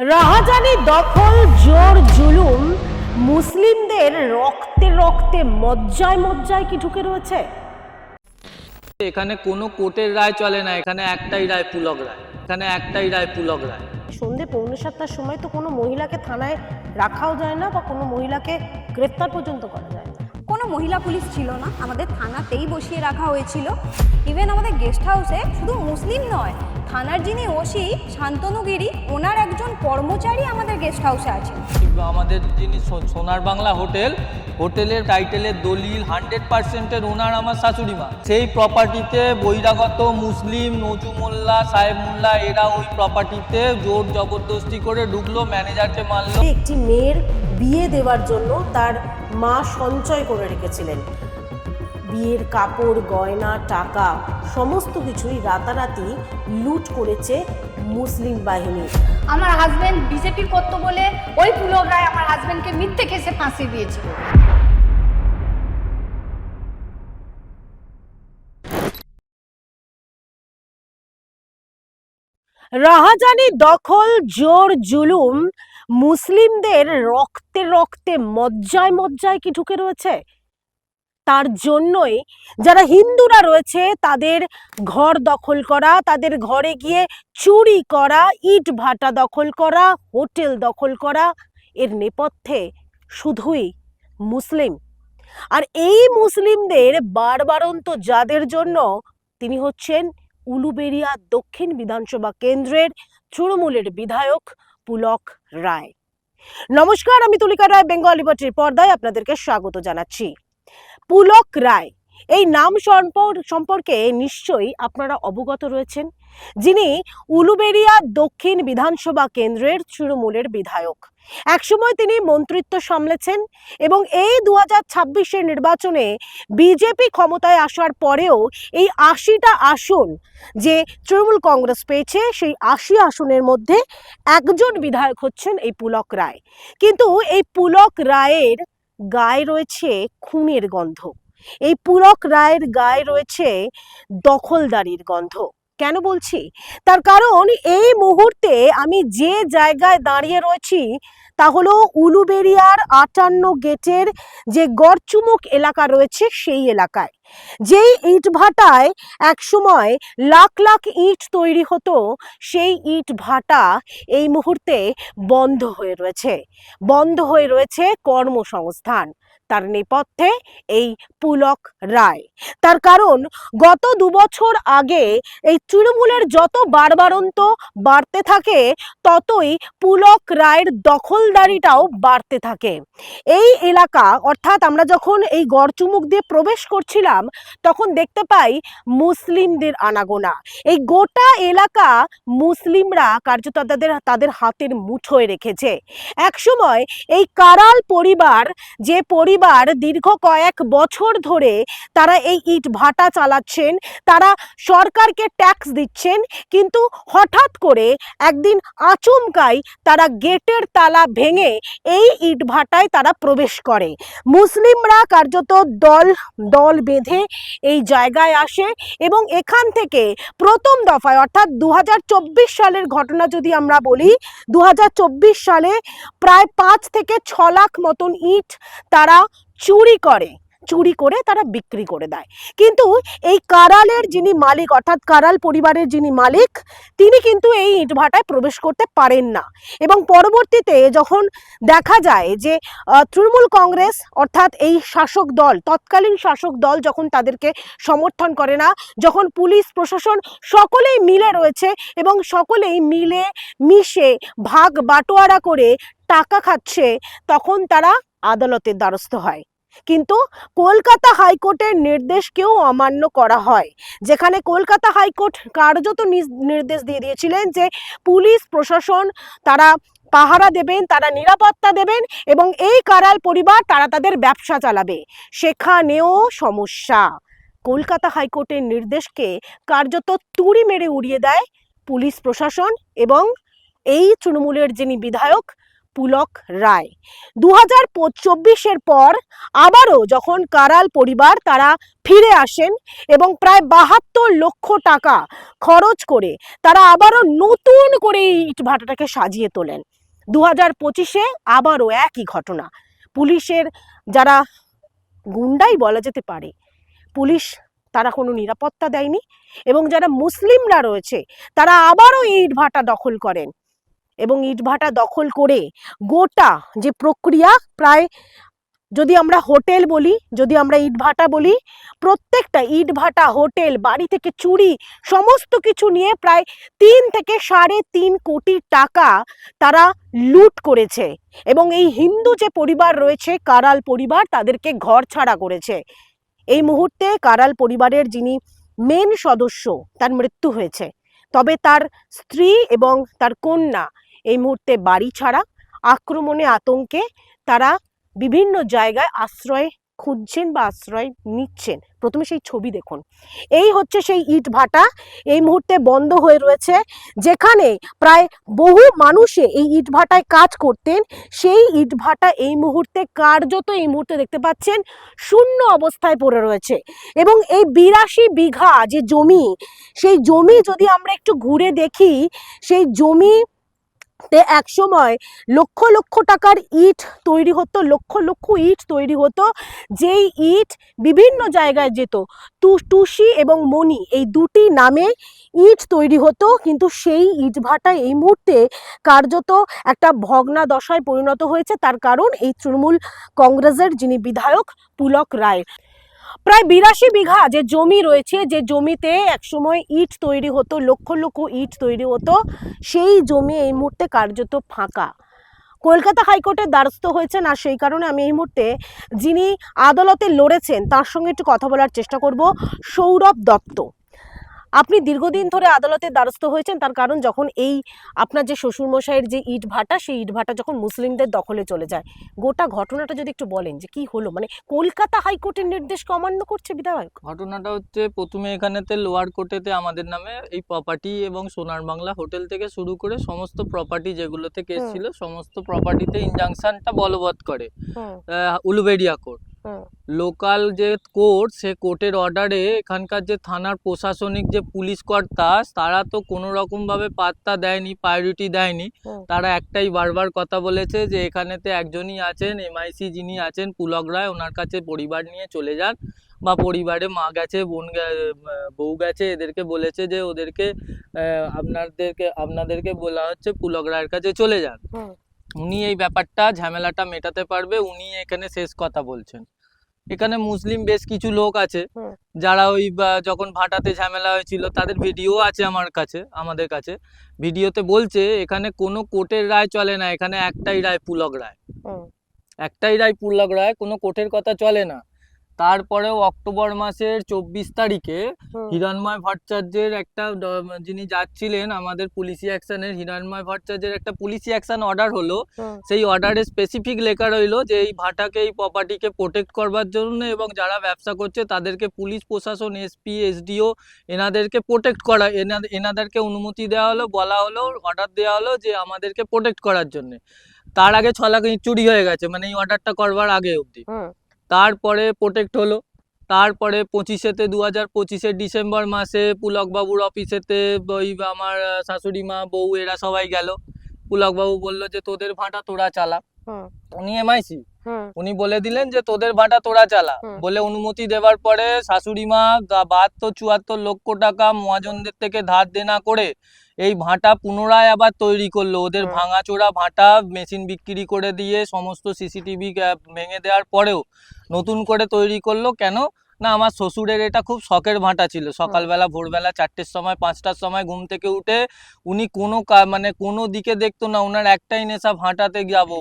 রাহাজানি, দখল, জোর, জুলুম, মুসলিমদের রক্তে রক্তে মজ্জায় মজ্জায় কি ঢুকে রয়েছে? এখানে কোনো কোর্টের রায় চলে না, এখানে একটাই রায়, পুলক রায়। এখানে একটাই রায়, পুলক রায়। সন্ধে 6:45টার সময় তো কোনো মহিলাকে থানায় রাখাও যায় না বা কোনো মহিলাকে গ্রেফতার পর্যন্ত করা যায় না। কোনো মহিলা পুলিশ ছিল না, আমাদের থানাতেই বসিয়ে রাখা হয়েছিল। ইভেন আমাদের গেস্ট হাউসে শুধু মুসলিম নয়, থানার যিনি ওসি শান্তনু গিরি, ওনার একজন কর্মচারী আমাদের গেস্ট হাউসে আছে। আমাদের যিনি সোনার বাংলা হোটেলের টাইটেলের দলিল 100%-এর ওনার আমার শাশুড়ি মা। সেই প্রপার্টিতে বহিরাগত মুসলিম নজু মোল্লা, সাহেব মোল্লা এরা ওই প্রপার্টিতে জোর জবরদস্তি করে ঢুকলো, ম্যানেজারকে মারলো। একটি মেয়ের বিয়ে দেওয়ার জন্য তার মা সঞ্চয় করে রেখেছিলেন বিয়ের কাপড়, গয়না, টাকা সমস্ত কিছুই রাতারাতি লুট করেছে মুসলিম বাহিনী। আমার হাজবেন্ড বিজেপি করতো বলে ওই পুলক রায় আমার হাজবেন্ডকে মিথ্যে কেসে ফাঁসি দিয়েছিল। রাহাজানি, দখল, জোর, জুলুম, মুসলিমদের রক্তে রক্তে মজ্জায় মজ্জায় কি ঢুকে রয়েছে? তার জন্যই যারা হিন্দুরা রয়েছে তাদের ঘর দখল করা, তাদের ঘরে গিয়ে চুরি করা, ইট ভাটা দখল করা, হোটেল দখল করা, এর নেপথ্যে শুধুই মুসলিম। আর এই মুসলিমদের বারবারন্ত যাদের জন্য, তিনি হচ্ছেন উলুবেড়িয়া দক্ষিণ বিধানসভা কেন্দ্রের তৃণমূলের বিধায়ক পুলক রায়। নমস্কার, আমি তুলিকা রায়, বেঙ্গল লিবার্টির পর্দায় আপনাদেরকে স্বাগত জানাচ্ছি। পুলক রায় এই নাম সম্পর্কে নিশ্চয়ই আপনারা অবগত রয়েছেন, যিনি উলুবেড়িয়া দক্ষিণ বিধানসভা কেন্দ্রের তৃণমূলের বিধায়ক। একসময় তিনি মন্ত্রিত্ব সামলেছেন এবং এই 2026-এর নির্বাচনে বিজেপি ক্ষমতায় আসার পরেও এই 80টা আসন যে তৃণমূল কংগ্রেস পেয়েছে, সেই 80 আসনের মধ্যে একজন বিধায়ক হচ্ছেন এই পুলক রায়। কিন্তু এই পুলক রায়ের গায়ে রয়েছে খুনের গন্ধ, এই পুলক রায়ের গায়ে রয়েছে দখলদারির গন্ধ। কেন বলছি? তার কারণ এই মুহূর্তে আমি যে জায়গায় দাঁড়িয়ে রয়েছি তা হলো উলুবেড়িয়ার 58 গেটের যে গড়চুমুক এলাকা রয়েছে সেই এলাকায়। যেই ইট ভাটায় একসময় লাখ লাখ ইট তৈরি হতো, সেই ইট ভাটা এই মুহূর্তে বন্ধ হয়ে রয়েছে কর্মসংস্থান। তার নেপথ্যে এই পুলক রায়। তার কারণ গত 2 বছর আগে এই তৃণমূলের যত বাড়বাড়ন্ত বাড়তে থাকে, ততই পুলক রায়ের দখলদারিটাও বাড়তে থাকে। এই এলাকা, অর্থাৎ আমরা যখন এই গড়চুমুক দিয়ে প্রবেশ করছিলাম তখন দেখতে পাই মুসলিমদের আনাগোনা। এই গোটা এলাকা মুসলিমরা কার্যত তাদের হাতের মুঠোয় রেখেছে। একসময় এই কারাল পরিবার, যে পরিবার দীর্ঘ কয়েক বছর ধরে তারা এই ইট ভাটা চালাচ্ছেন, তারা সরকারকে ট্যাক্স দিচ্ছেন, কিন্তু হঠাৎ করে একদিন আচমকাই তারা গেটের তালা ভেঙে এই ইট ভাটায় তারা প্রবেশ করে। মুসলিমরা কার্যত দল দল বেঁধে এই জায়গায় আসে এবং এখান থেকে প্রথম দফায়, অর্থাৎ 2024 সালের ঘটনা যদি আমরা বলি, 2024 সালে প্রায় 5 থেকে 6 লাখ মতন ইট তারা চুরি করে তারা বিক্রি করে দেয়। কিন্তু এই কারালের যিনি মালিক, অর্থাৎ কারাল পরিবারের যিনি মালিক, তিনি কিন্তু এই ইটভাটায় প্রবেশ করতে পারেন না। এবং পরবর্তীতে যখন দেখা যায় যে তৃণমূল কংগ্রেস, অর্থাৎ এই শাসক দল, তৎকালীন শাসক দল যখন তাদেরকে সমর্থন করে না, যখন পুলিশ প্রশাসন সকলেই মিলে রয়েছে এবং সকলেই মিলে মিশে ভাগ বাটোয়ারা করে টাকা খাচ্ছে, তখন তারা আদালতের দ্বারস্থ হয়। কিন্তু কলকাতা হাইকোর্টের নির্দেশকেও অমান্য করা হয়, যেখানে কলকাতা হাইকোর্ট কার্যত নির্দেশ দিয়ে দিয়েছিলেন যে পুলিশ প্রশাসন তারা পাহারা দেবেন, তারা নিরাপত্তা দেবেন এবং এই কারাল পরিবার তারা তাদের ব্যবসা চালাবে। সেখানেও সমস্যা। কলকাতা হাইকোর্টের নির্দেশকে কার্যত তুড়ি মেরে উড়িয়ে দেয় পুলিশ প্রশাসন এবং এই তৃণমূলের যিনি বিধায়ক পুলক রায়। 2024-এর পর আবারও যখন কারাল পরিবার তারা ফিরে আসেন এবং প্রায় 72 লক্ষ টাকা খরচ করে তারা আবারও নতুন করে এই ইটভাটাটাকে সাজিয়ে তোলেন। 2025-এ আবারও একই ঘটনা। পুলিশের যারা গুন্ডাই বলা যেতে পারে, পুলিশ তারা কোনো নিরাপত্তা দেয়নি এবং যারা মুসলিমরা রয়েছে তারা আবারও এই ইটভাটা দখল করেন এবং ইটভাটা দখল করে গোটা যে প্রক্রিয়া, প্রায় যদি আমরা হোটেল বলি, যদি আমরা ইটভাটা বলি, প্রত্যেকটা ইটভাটা, হোটেল, বাড়ি থেকে চুরি, সমস্ত কিছু নিয়ে প্রায় 3 থেকে 3.5 কোটি টাকা তারা লুট করেছে এবং এই হিন্দু যে পরিবার রয়েছে কারাল পরিবার তাদেরকে ঘর ছাড়া করেছে। এই মুহূর্তে কারাল পরিবারের যিনি মেন সদস্য তার মৃত্যু হয়েছে, তবে তার স্ত্রী এবং তার কন্যা এই মুহূর্তে বাড়ি ছাড়া, আক্রমণে আতঙ্কে তারা বিভিন্ন জায়গায় আশ্রয় খুঁজছেন বা আশ্রয় নিচ্ছেন। প্রথমে সেই ছবি দেখুন, এই হচ্ছে সেই ইটভাটা এই মুহূর্তে বন্ধ হয়ে রয়েছে, যেখানে প্রায় বহু মানুষে এই ইটভাটায় কাজ করতেন। সেই ইটভাটা এই মুহূর্তে কার্যত এই মুহূর্তে দেখতে পাচ্ছেন শূন্য অবস্থায় পড়ে রয়েছে এবং এই 82 বিঘা যে জমি, সেই জমি যদি আমরা একটু ঘুরে দেখি, সেই জমি এক সময় লক্ষ লক্ষ টাকার ইট তৈরি হতো, লক্ষ লক্ষ ইট তৈরি হতো, যেই ইট বিভিন্ন জায়গায় যেত। টুসি এবং মণি এই দুটি নামে ইট তৈরি হতো, কিন্তু সেই ইটভাটা এই মুহূর্তে কার্যত একটা ভগ্নাদশায় পরিণত হয়েছে। তার কারণ এই তৃণমূল কংগ্রেসের যিনি বিধায়ক পুলক রায়। প্রায় 82 বিঘা যে জমি রয়েছে, যে জমিতে একসময় ইট তৈরি হতো, লক্ষ লক্ষ ইট তৈরি হতো, সেই জমি এই মুহূর্তে কার্যত ফাঁকা। কলকাতা হাইকোর্টের দ্বারস্থ হয়েছেন, আর সেই কারণে আমি এই মুহূর্তে যিনি আদালতে লড়েছেন তার সঙ্গে একটু কথা বলার চেষ্টা করব। সৌরভ দত্ত, আপনি দীর্ঘদিন ধরে আদালতের দ্বারস্থ হয়েছেন, তার কারণ যখন এই আপনার যে শ্বশুরমশাইয়ের যে ইটভাটা, সেই ইটভাটা যখন মুসলিমদের দখলে চলে যায়, গোটা ঘটনাটা যদি একটু বলেন যে কি হলো, মানে কলকাতা হাইকোর্টের নির্দেশকে অমান্য করছে বিধায়ক। ঘটনাটা হচ্ছে, প্রথমে এখানেতে লোয়ার কোর্টেতে আমাদের নামে এই প্রপার্টি এবং সোনার বাংলা হোটেল থেকে শুরু করে সমস্ত প্রপার্টি যেগুলোতে কেস ছিল, সমস্ত প্রপার্টিতে ইনজাংশনটা বলবৎ করে উলুবেড়িয়া কোর্ট। লোকাল যে কোর্ট, সে কোর্টের অর্ডারে এখানকার যে থানার প্রশাসনিক যে পুলিশ কর্তা, তারা তো কোনো রকম ভাবে পাত্তা দেয়নি, প্রায়োরিটি দেয়নি। তারা একটাই বারবার কথা বলেছে যে এখানেতে একজনই আছেন, MIC যিনি আছেন পুলক রায়, ওনার কাছে পরিবার নিয়ে চলে যান, বা পরিবারে মা গেছে, বউ গেছে, এদেরকে বলেছে যে ওদেরকে আপনাদেরকে বলা হচ্ছে পুলক রায়ের কাছে চলে যান, উনি এই ব্যাপারটা ঝামেলাটা মেটাতে পারবে, উনি এখানে শেষ কথা বলছেন। এখানে মুসলিম বেশ কিছু লোক আছে যারা ওই যখন ভাটাতে ঝামেলা হয়েছিল, তাদের ভিডিও আছে আমাদের কাছে। ভিডিওতে বলছে এখানে কোনো কোর্টের রায় চলে না, এখানে একটাই রায় পুলক রায়, একটাই রায় পুলক রায়, কোনো কোর্টের কথা চলে না। তারপরেও অক্টোবর মাসের 24 তারিখে হিরণময় ভট্টাচার্যের একটা যিনি যাচ্ছিলেন আমাদের পুলিশি অ্যাকশনের, হিরণময় ভট্টাচার্যের একটা পুলিশি অ্যাকশন অর্ডার হলো। সেই অর্ডারে স্পেসিফিক লেখা রইলো যে এই ভাটাকে, এই প্রপার্টিকে প্রোটেক্ট করবার জন্য এবং যারা ব্যবসা করছে তাদেরকে পুলিশ প্রশাসন, SP, SDO এনাদেরকে প্রোটেক্ট করা, এনাদেরকে অনুমতি দেওয়া হলো, বলা হলো, অর্ডার দেওয়া হলো যে আমাদেরকে প্রোটেক্ট করার জন্য। তার আগে 6 লাখ ইট চুরি হয়ে গেছে, মানে এই অর্ডারটা করবার আগে অবধি। তারপরে প্রোটেক্ট হলো, তারপরে 2025 ডিসেম্বর মাসে পুলক বাবুর অফিসেতে ওই আমার শাশুড়ি মা, বউ, এরা সবাই গেল। পুলক বাবু বললো যে তোদের ভাটা তোরা চালা, উনি MIC, উনি বলে দিলেন যে তোদের ভাটা তোরা চালা বলে অনুমতি দেওয়ার পরে শাশুড়ি মা 72-74 লক্ষ টাকা মহাজনদের থেকে ধার দেনা করে এই ভাটা পুনরায় আবার তৈরি করলো। ওদের ভাঙাচোরা ভাটা মেশিন বিক্রি করে দিয়ে সমস্ত CCTV ভেঙে দেওয়ার পরেও নতুন করে তৈরি করলো। কেন না, আমার শ্বশুরের এটা খুব শখের ভাটা ছিল। সকালবেলা ভোরবেলা 4টের সময়, 5টার সময় ঘুম থেকে উঠে উনি কোনো দিকে দেখতো না, ওনার একটাই নেশা ভাটাতে যাবো।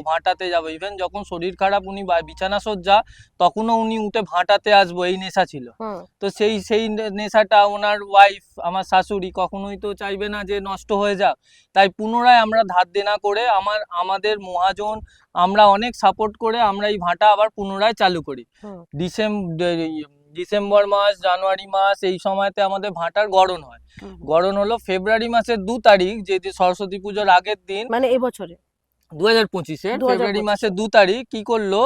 ইভেন যখন শরীর খারাপ, উনি বিছানা সজ্জা, তখনও উনি উঠে ভাটাতে আসবো, এই নেশা ছিল। তো সেই নেশাটা ওনার ওয়াইফ, আমার শাশুড়ি, কখনোই তো চাইবে না যে নষ্ট হয়ে যাক। তাই পুনরায় আমরা ধার দেনা করে আমাদের মহাজন, আমরা অনেক সাপোর্ট করে আমরা এই ভাটা আবার পুনরায় চালু করি। ডিসেম্বর মাস, জানুয়ারি মাস, এই সময়তে আমাদের ভাটার গড়ন হয়। গড়ন হলো ফেব্রুয়ারি মাসের 2 তারিখ, যে সরস্বতী পুজোর আগের দিন, মানে এবছরে 2025 ফেব্রুয়ারি মাসের 2 তারিখ কি করলো,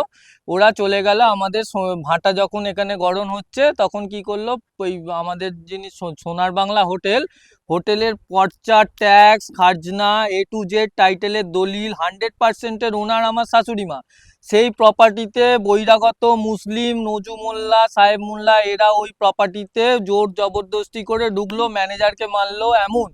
ওরা চলে গেল আমাদের ভাটা যখন এখানে গড়ন হচ্ছে তখন কি করলো, ওই আমাদের যিনি সোনার বাংলা হোটেলের পর্চা, ট্যাক্স, খাজনা, A to Z টাইটেলের দলিল 100%-এর ওনার আমার শাশুড়ি মা। সেই প্রপার্টিতে বহিরাগত মুসলিম, নজু মোল্লা, সাহেব মোল্লা এরা ওই প্রপার্টিতে জোর জবরদস্তি করে ঢুকলো, ম্যানেজারকে মারলো। এমন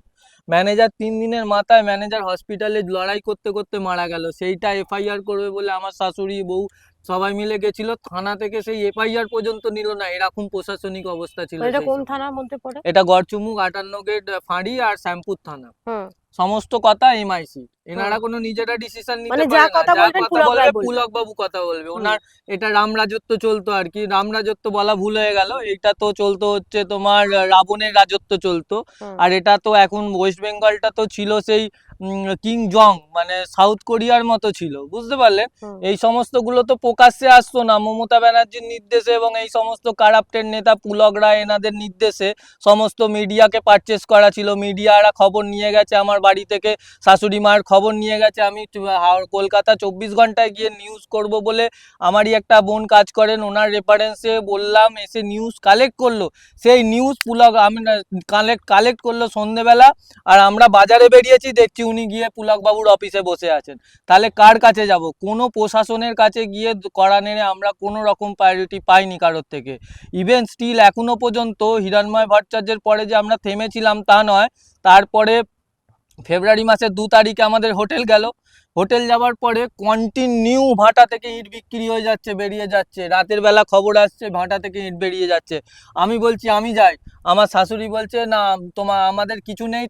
ম্যানেজার 3 দিনের মাথায় ম্যানেজার হসপিটালে লড়াই করতে করতে মারা গেল। সেইটা FIR করবে বলে আমার শাশুড়ি বউ সবাই মিলে গেছিল, থানা থেকে সেই FIR পর্যন্ত নিল না, এরকম প্রশাসনিক অবস্থা ছিল। এটা সেই কোন সময়। থানার মধ্যে পড়ে? এটা গড়চুমুক 58 গেট ফাঁড়ি আর শ্যামপুর থানা। হুম। সমস্ত কথা MIC, এনারা কোনো নিজেরা ডিসিশন নিতে মানে পারে যা না, কথা যা বলবেন কথা পুলক বলবে রায় বলবেন। পুলক বাবু কথা বলবে। ওনার এটা রামরাজত্ব চলতো আর কি, রামরাজত্ব বলা ভুল হয়ে গেল, এটা তো চলতো হচ্ছে তোমার রাবণের রাজত্ব চলতো। আর এটা তো এখন ওয়েস্ট বেঙ্গলটা তো ছিল সেই কিং জং, মানে সাউথ কোরিয়ার মতো ছিল, বুঝতে পারলে। এই সমস্ত গুলো তো প্রকাশ্যে আসতো না, মমতা ব্যানার্জির নির্দেশে এবং এই সমস্ত কারাপ্টের নেতা পুলক রায় এনাদের নির্দেশে সমস্ত মিডিয়াকে পারচেস করা ছিল। মিডিয়ারা খবর নিয়ে গেছে আমার বাড়ি থেকে, শাশুড়ি মার খবর নিয়ে গেছে। আমি কলকাতা 24 ঘন্টায় গিয়ে নিউজ করব বলে আমারই একটা বোন কাজ করেন, ওনার রেফারেন্সে বললাম, এসে নিউজ কালেক্ট করলো। সেই নিউজ পুলক আমি কালেক্ট করলো সন্ধেবেলা, আর আমরা বাজারে বেরিয়েছি, দেখছি উনি গিয়ে পুলক বাবুর অফিসে বসে আছেন। তাহলে কার কাছে যাব? কোনো প্রশাসনের কাছে গিয়ে কড়া নেড়ে আমরা কোনো রকম প্রায়োরিটি পাইনি কারোর থেকে। ইভেন স্টিল এখনো পর্যন্ত হিরণময় ভট্টাচার্যের পরে যে আমরা থেমেছিলাম তা নয়, তারপরে ফেব্রুয়ারি মাসের 2 তারিখে আমাদের হোটেল গেল। হোটেল যাওয়ার পরে কন্টিনিউ ভাটা থেকে ইট বিক্রি হয়ে যাচ্ছে, বেরিয়ে যাচ্ছে। রাতের বেলা খবর আসছে ভাটা থেকে ইট বেরিয়ে যাচ্ছে। আমি বলছি আমি যাই, আমার শাশুড়ি বলছে না আমাদের কিছু নেই,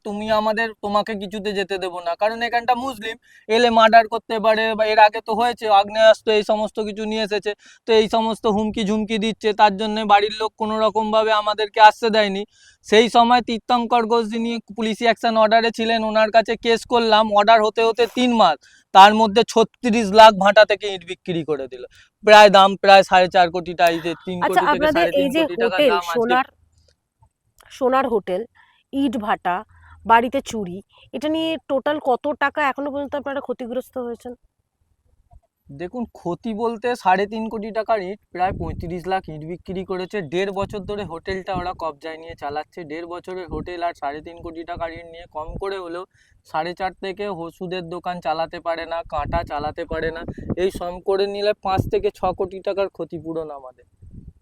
তোমাকে কিছুতে যেতে দেবো না, কারণ এখানটা মুসলিম, এলে মার্ডার করতে পারে, বা এর আগে তো হয়েছে আগ্নেয়াস্ত্র এই সমস্ত কিছু নিয়ে এসেছে, তো এই সমস্ত হুমকি ঝুমকি দিচ্ছে, তার জন্য বাড়ির লোক কোনো রকমভাবে আমাদেরকে আসতে দেয়নি। সেই সময় তীর্থঙ্কর ঘোষ যিনি পুলিশি অ্যাকশন অর্ডারে ছিলেন, ওনার কাছে কেস করলাম। অর্ডার হতে হতে 3 মাস, তার মধ্যে 36 লাখ ভাটা থেকে ইট বিক্রি করে দিল। প্রায় দাম প্রায় 4.5 কোটি টাকা, 3 আচ্ছা, কোটি থেকে আপনাদের এই 3.5 যে কোটি টাকার হোটেল দাম আজকে। সোনার হোটেল, ইট ভাটা, বাড়িতে চুরি, এটা নিয়ে টোটাল কত টাকা এখনো পর্যন্ত আপনারা ক্ষতিগ্রস্ত হয়েছেন? দেখুন, ক্ষতি বলতে 3.5 কোটি টাকার ইট, প্রায় 35 লাখ ইট বিক্রি করেছে। 1.5 বছর ধরে হোটেলটা ওরা কবজায় নিয়ে চালাচ্ছে। 1.5 বছরের হোটেল আর 3.5 কোটি টাকার ইট নিয়ে কম করে হলেও 4.5 থেকে ওষুধের দোকান চালাতে পারে না, কাঁটা চালাতে পারে না। এই সম করে নিলে 5 থেকে 6 কোটি টাকার ক্ষতিপূরণ আমাদের।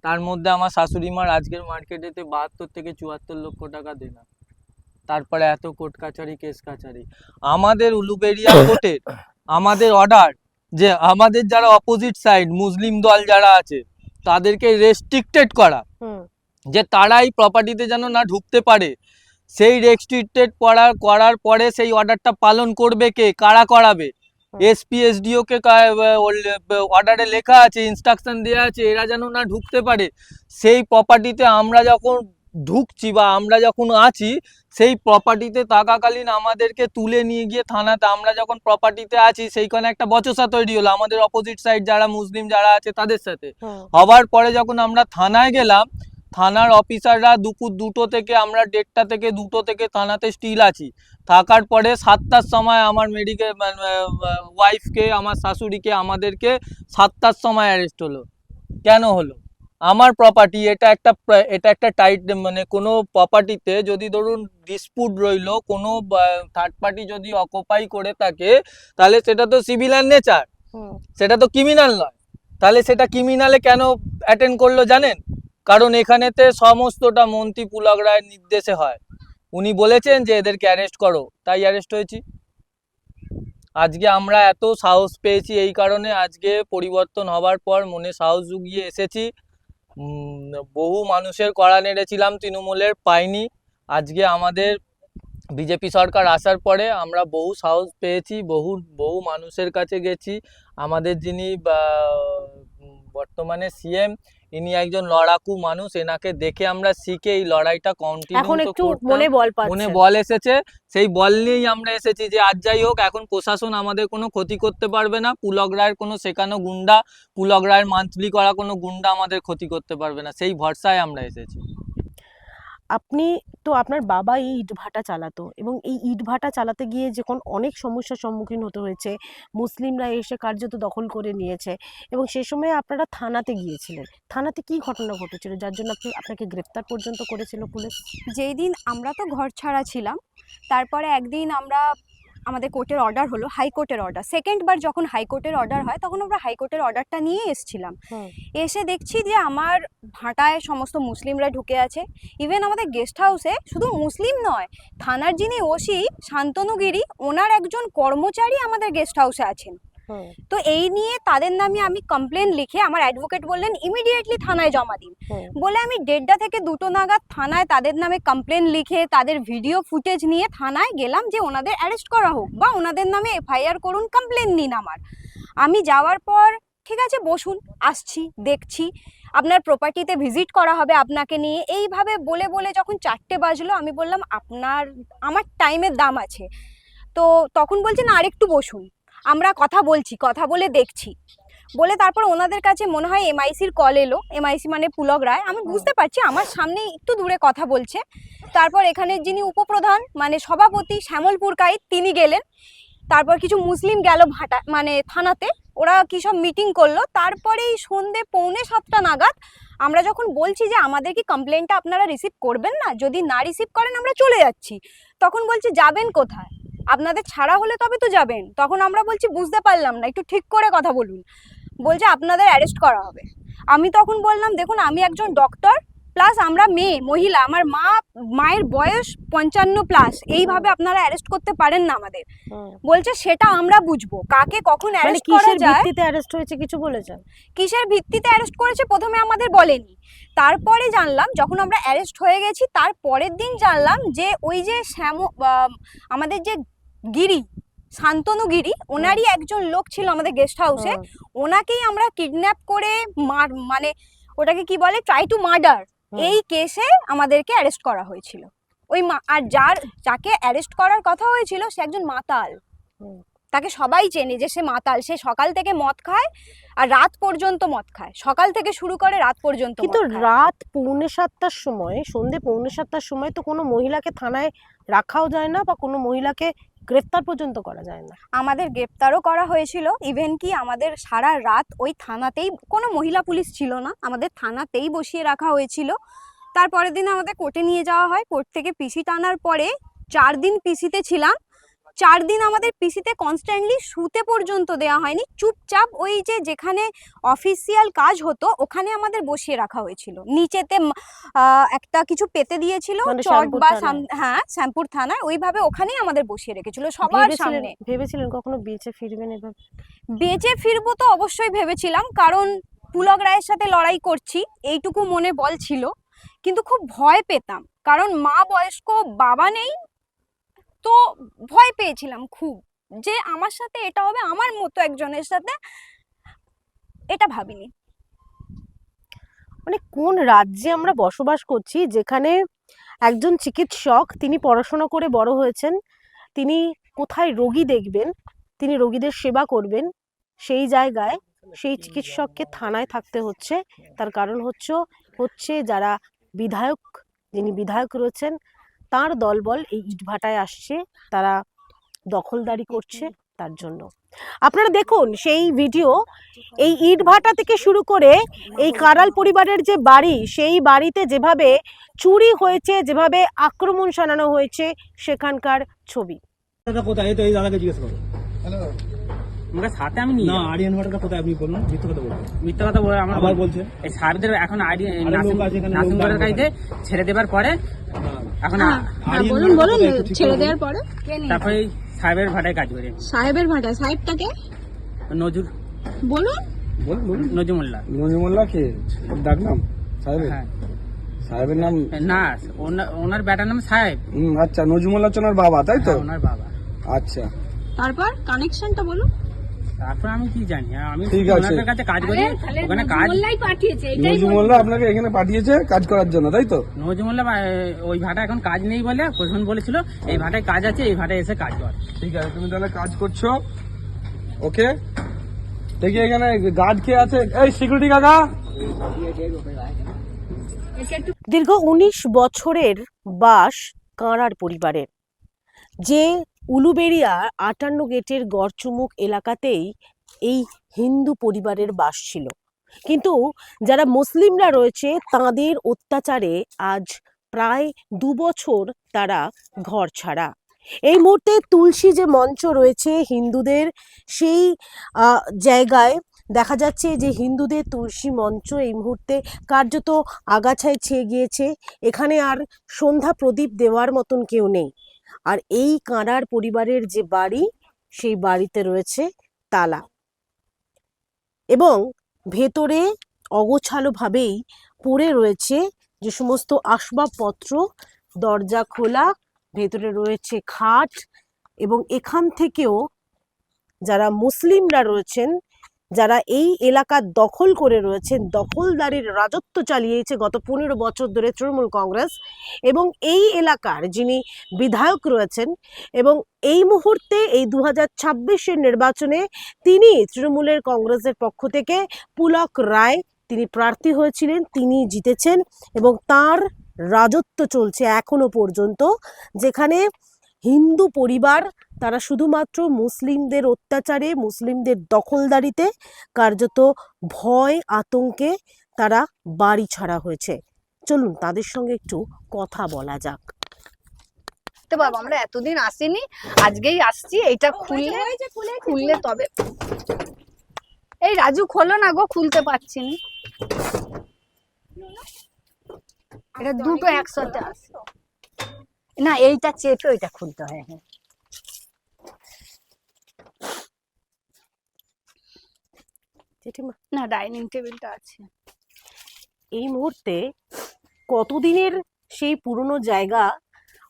তার মধ্যে আমার শাশুড়ি মার আজকের মার্কেটেতে 72 থেকে 74 লক্ষ টাকা দেনা। তারপরে এত কোর্ট কাছারি, কেস কাছারি। আমাদের উলুবেড়িয়া কোর্টের আমাদের অর্ডার যে আমাদের যারা অপোজিট সাইড মুসলিম দল যারা আছে তাদেরকে রেস্ট্রিক্টেড করা, যে তারা এই প্রপার্টিতে যেন না ঢুকতে পারে। সেই রেস্ট্রিক্টেড করার পরে সেই অর্ডারটা পালন করবে কে, কারা করাবে? SP SDO কে অর্ডারে লেখা আছে, ইনস্ট্রাকশন দেওয়া আছে, এরা যেন না ঢুকতে পারে। সেই প্রপার্টিতে আমরা যখন ঢুকছি বা আমরা যখন আছি, সেই প্রপার্টিতে থাকাকালীন আমাদেরকে তুলে নিয়ে গিয়ে থানাতে, আমরা যখন প্রপার্টিতে আছি সেইখানে একটা বচসা তৈরি হলো আমাদের অপোজিট সাইড যারা মুসলিম যারা আছে তাদের সাথে। হবার পরে যখন আমরা থানায় গেলাম, থানার অফিসাররা দুপুর 2টো থেকে, আমরা 1:30 থেকে 2টো থেকে থানাতে স্টিল আছি। থাকার পরে 7টার সময় আমার মেডিকেল ওয়াইফকে, আমার শাশুড়িকে, আমাদেরকে 7টার সময় অ্যারেস্ট হলো। কেন হলো? আমার প্রপার্টি, এটা একটা টাইট, মানে কোনো প্রপার্টিতে যদি ধরুন ডিসপুট রইলো, কোনো থার্ড পার্টি যদি অকুপাই করে থাকে, তাহলে সেটা তো সিভিল নেচার, সেটা তো ক্রিমিনাল নয়। তাহলে সেটা ক্রিমিনালে কেন অ্যাটেন্ড করলো জানেন? কারণ এখানেতে সমস্তটা মন্ত্রী পুলক রায়ের নির্দেশে হয়। উনি বলেছেন যে এদেরকে অ্যারেস্ট করো, তাই অ্যারেস্ট হয়েছি। আজকে আমরা এত সাহস পেয়েছি এই কারণে, আজকে পরিবর্তন হবার পর মনে সাহস জুগিয়ে এসেছি। বহু মানুষের কড়া নেড়েছিলাম তৃণমূলের, পাইনি। আজকে আমাদের বিজেপি সরকার আসার পরে আমরা বহু সাহস পেয়েছি, বহু মানুষের কাছে গেছি। আমাদের যিনি বর্তমানে CM, ইনি একজন লড়াকু মানুষ, এনাকে দেখে আমরা শিখে এই লড়াইটা কন্টিনিউ মনে বল এসেছে। সেই বল নিয়েই আমরা এসেছি যে আজ যাই হোক, এখন প্রশাসন আমাদের কোনো ক্ষতি করতে পারবে না। পুলক রায়ের কোনো শেখানো গুন্ডা, পুলক রায়ের মান্থলি করা কোনো গুন্ডা আমাদের ক্ষতি করতে পারবে না, সেই ভরসায় আমরা এসেছি। আপনি তো আপনার বাবা এই ইটভাটা চালাতো এবং এই ইটভাটা চালাতে গিয়ে যখন অনেক সমস্যার সম্মুখীন হতে হয়েছে, মুসলিমরা এসে কার্যত দখল করে নিয়েছে এবং সে সময় আপনারা থানাতে গিয়েছিলেন। থানাতে কি ঘটনা ঘটেছিল যার জন্য আপনাকে গ্রেফতার পর্যন্ত করেছিল পুলিশ? যেই দিন আমরা তো ঘর ছাড়া ছিলাম, তারপরে একদিন আমাদের কোর্টের অর্ডার হলো, হাইকোর্টের অর্ডার। সেকেন্ড বার যখন হাইকোর্টের অর্ডার হয় তখন আমরা হাইকোর্টের অর্ডারটা নিয়ে এসেছিলাম। এসে দেখছি যে আমার ভাটায় সমস্ত মুসলিমরা ঢুকে আছে। ইভেন আমাদের গেস্ট হাউসে শুধু মুসলিম নয়, থানার যিনি ওসি শান্তনু গিরি, ওনার একজন কর্মচারী আমাদের গেস্ট হাউসে আছেন। তো এই নিয়ে তাদের নামে আমি কমপ্লেন লিখে, আমার অ্যাডভোকেট বললেন ইমিডিয়েটলি থানায় জমা দিন। বলে আমি 1:30 থেকে 2 নাগাদ থানায় তাদের নামে কমপ্লেন লিখে তাদের ভিডিও ফুটেজ নিয়ে থানায় গেলাম যে ওনাদের অ্যারেস্ট করা হোক বা ওনাদের নামে এফআইআর করুন, কমপ্লেন নিন আমার। আমি যাওয়ার পর ঠিক আছে বসুন, আসছি, দেখছি, আপনার প্রপার্টিতে ভিজিট করা হবে আপনাকে নিয়ে, এইভাবে বলে বলে যখন 4টে বাজলো আমি বললাম আমার টাইমের দাম আছে। তো তখন বলছে না আরেকটু বসুন, আমরা কথা বলছি, কথা বলে দেখছি বলে তারপর ওনাদের কাছে মনে হয় এমআইসির কল এলো। এমআইসি মানে পুলক রায়। আমি বুঝতে পারছি আমার সামনে একটু দূরে কথা বলছে। তারপর এখানে যিনি উপপ্রধান মানে সভাপতি শ্যামলপুর কাইত, তিনি গেলেন। তারপর কিছু মুসলিম গেল ভাটা মানে থানাতে, ওরা কী সব মিটিং করলো। তারপরে এই সন্ধ্যে 6:45 নাগাদ আমরা যখন বলছি যে আমাদের কি কমপ্লেনটা আপনারা রিসিভ করবেন না, যদি না রিসিভ করেন আমরা চলে যাচ্ছি, তখন বলছে যাবেন কোথায়, আপনাদের ছাড়া হলে তবে তো যাবেন। তখন আমরা বলছি বুঝতে পারলাম না, একটু ঠিক করে কথা বলুন। বলছে আপনাদের অ্যারেস্ট করা হবে। আমি তখন বললাম দেখুন আমি একজন ডক্টর, প্লাস আমরা মহিলা, আমার মায়ের বয়স 55+, এইভাবে আপনারা অ্যারেস্ট করতে পারেন না আমাদের। বলছে সেটা আমরা বুঝবো, কাকে কখন অ্যারেস্ট করা যায়। ভিত্তিতে অ্যারেস্ট হয়েছে কিছু বলেছেন? কিসের ভিত্তিতে অ্যারেস্ট করেছে প্রথমে আমাদের বলেনি, তারপরে জানলাম যখন আমরা অ্যারেস্ট হয়ে গেছি তার পরের দিন জানলাম যে ওই যে আমাদের যে গিরি, শান্তনু গিরি, ওনারই একজন লোক ছিল আমাদের গেস্ট হাউসে, ওনাকেই আমরা কিডন্যাপ করে মানে ওটাকে কি বলে, ট্রাই টু মার্ডার, এই কেসে আমাদেরকে অ্যারেস্ট করা হয়েছিল। আর যাকে অ্যারেস্ট করার কথা হয়েছিল সে একজন মাতাল, তাকে সবাই চেনে যে সে মাতাল, সে সকাল থেকে মদ খায় আর রাত পর্যন্ত মদ খায়, সকাল থেকে শুরু করে রাত পর্যন্ত। কিন্তু রাত 6:45 সময়, সন্ধ্যে 6:45 সময় তো কোনো মহিলাকে থানায় রাখাও যায় না বা কোনো মহিলাকে গ্রেফতার পর্যন্ত করা যায় না। আমাদের গ্রেফতারও করা হয়েছিল, ইভেন কি আমাদের সারা রাত ওই থানাতেই, কোনো মহিলা পুলিশ ছিল না, আমাদের থানাতেই বসিয়ে রাখা হয়েছিল। তারপরের দিন আমাদের কোর্টে নিয়ে যাওয়া হয়, কোর্ট থেকে পিসি টানার পরে 4 দিন পিসিতে ছিলাম। 4 দিন আমাদের পিসিতে কনস্ট্যান্টলি শুতে পর্যন্ত দেওয়া হয়নি, চুপচাপ ওই যেখানে অফিসিয়াল কাজ হতো ওখানে আমাদের বসিয়ে রাখা হয়েছিল। নিচেতে একটা কিছু পেতে দিয়েছিল চট বা হ্যাঁ শ্যামপুর থানায়, ওইভাবে ওখানেই আমাদের বসিয়ে রেখেছিল সবার সামনে। ভেবেছিলেন কখনো বেঁচে ফিরবেন? এভাবে বেঁচে ফিরবো তো অবশ্যই ভেবেছিলাম, কারণ পুলক রায়ের সাথে লড়াই করছি এইটুকু মনে বল ছিল, কিন্তু খুব ভয় পেতাম কারণ মা বয়স্ক, বাবা নেই, তো ভয় পেয়েছিলাম খুব যে আমার সাথে এটা হবে, আমার মতো একজনের সাথে, এটা ভাবিনি। মানে কোন রাজ্যে আমরা বসবাস করছি যেখানে একজন চিকিৎসক, তিনি পড়াশোনা করে বড় হয়েছেন, তিনি কোথায় রোগী দেখবেন, তিনি রোগীদের সেবা করবেন, সেই জায়গায় সেই চিকিৎসককে থানায় থাকতে হচ্ছে। তার কারণ হচ্ছে যারা বিধায়ক, যিনি বিধায়ক রয়েছেন তার দলবল এই ইটভাটায় আসছে, তারা দখলদারি করছে তার জন্য। আপনারা দেখুন সেই ভিডিও, এই ইটভাটা থেকে শুরু করে এই কারাল পরিবারের যে বাড়ি, সেই বাড়িতে যেভাবে চুরি হয়েছে, যেভাবে আক্রমণ শানানো হয়েছে, সেখানকার ছবি। কোথায় তো এই দাদাকে জিজ্ঞেস করো। আমরা সাথে আমি নিয়ে না আরিয়ান ভাটাটা কোথায় আপনি বলুন, মিথ্যা কথা বলুন। মিথ্যা কথা বলে আমরা আবার বলছেন এই সাহেবদের এখন এখানে নাসিমগড়ের কাছে ছেড়ে দেবার পরে এখন বলুন ছেড়ে দেওয়ার পরে তারপরে এই সাহেবের ভাটায় কাজ করি। সাহেবের ভাটা, সাহেবটাকে নজর বলুন, বলুন নজমুল্লাহ। নজিমুল্লাহ কে ডাক নাম সাহেবের? হ্যাঁ সাহেবের নাম না, ওনার বেটার নাম সাহেব। আচ্ছা, নজিমুল্লাহ ওনার বাবা, তাই তো? ওনার বাবা। আচ্ছা, তারপর কানেকশনটা বলুন। তারপর আমি কি জানি, আমি ঠিক আছে। ওনাদের কাছে কাজ করি, ওখানে কাজ। নজিমুল্লাহ আপনাকে এখানে পাঠিয়েছে কাজ করার জন্য, তাই তো? নজমুল্লাহ ওই ভাটা এখন কাজ নেই বলে প্রশাসন বলেছিল এই ভাটায় কাজ আছে, এই ভাটায় এসে কাজ কর। ঠিক আছে, তুমি তাহলে কাজ করছো, ওকে? দেখি এখানে গার্ড কে আছে, এই সিকিউরিটি কাকা, দীর্ঘ 19 বছরের বাস কাঁড়ার পরিবারের, যে উলুবেড়িয়া 58 গেটের গড়চুমুক এলাকাতেই এই হিন্দু পরিবারের বাস ছিল। কিন্তু যারা মুসলিমরা রয়েছে তাদের অত্যাচারে আজ প্রায় 2 বছর তারা ঘর ছাড়া। এই মুহূর্তে তুলসী যে মঞ্চ রয়েছে হিন্দুদের, সেই জায়গায় দেখা যাচ্ছে যে হিন্দুদের তুলসী মঞ্চ এই মুহূর্তে কার্যত আগাছায় ছেয়ে গিয়েছে। এখানে আর সন্ধ্যা প্রদীপ দেওয়ার মতন কেউ নেই। আর এই কাঁড়ার পরিবারের যে বাড়ি, সেই বাড়িতে রয়েছে তালা, এবং ভেতরে অগোছালোভাবেই পড়ে রয়েছে যে সমস্ত আসবাবপত্র, দরজা খোলা, ভেতরে রয়েছে খাট, এবং এখান থেকেও যারা মুসলিমরা রয়েছেন, যারা এই এলাকা দখল করে রয়েছেন, দখলদারির রাজত্ব চালিয়েছে গত 15 বছর ধরে তৃণমূল কংগ্রেস, এবং এই এলাকার যিনি বিধায়ক রয়েছেন, এবং এই মুহূর্তে এই 2026-এর নির্বাচনে তিনি তৃণমূলের কংগ্রেসের পক্ষ থেকে পুলক রায় তিনি প্রার্থী হয়েছিলেন, তিনি জিতেছেন, এবং তার রাজত্ব চলছে এখনো পর্যন্ত, যেখানে হিন্দু পরিবার তারা শুধুমাত্র মুসলিমদের অত্যাচারে, মুসলিমদের দখলদারিতে কার্যত ভয় আতঙ্কে তারা বাড়ি ছাড়া হয়েছে। চলুন তাদের সঙ্গে একটু কথা বলা যাক। দেখতে পাবো, আমরা এতদিন আসিনি, আজকেই আসছি। এইটা খুললে তবে। এই রাজু খোলো না গো, খুলতে পারছি না। এটা দুটো একসাথে আছে না, এইটা চেপে ওইটা খুলতে হয়। হ্যাঁ, না ডাইনিং টেবিলটা আছে। এই মুহূর্তে কতদিনের সেই পুরনো জায়গা,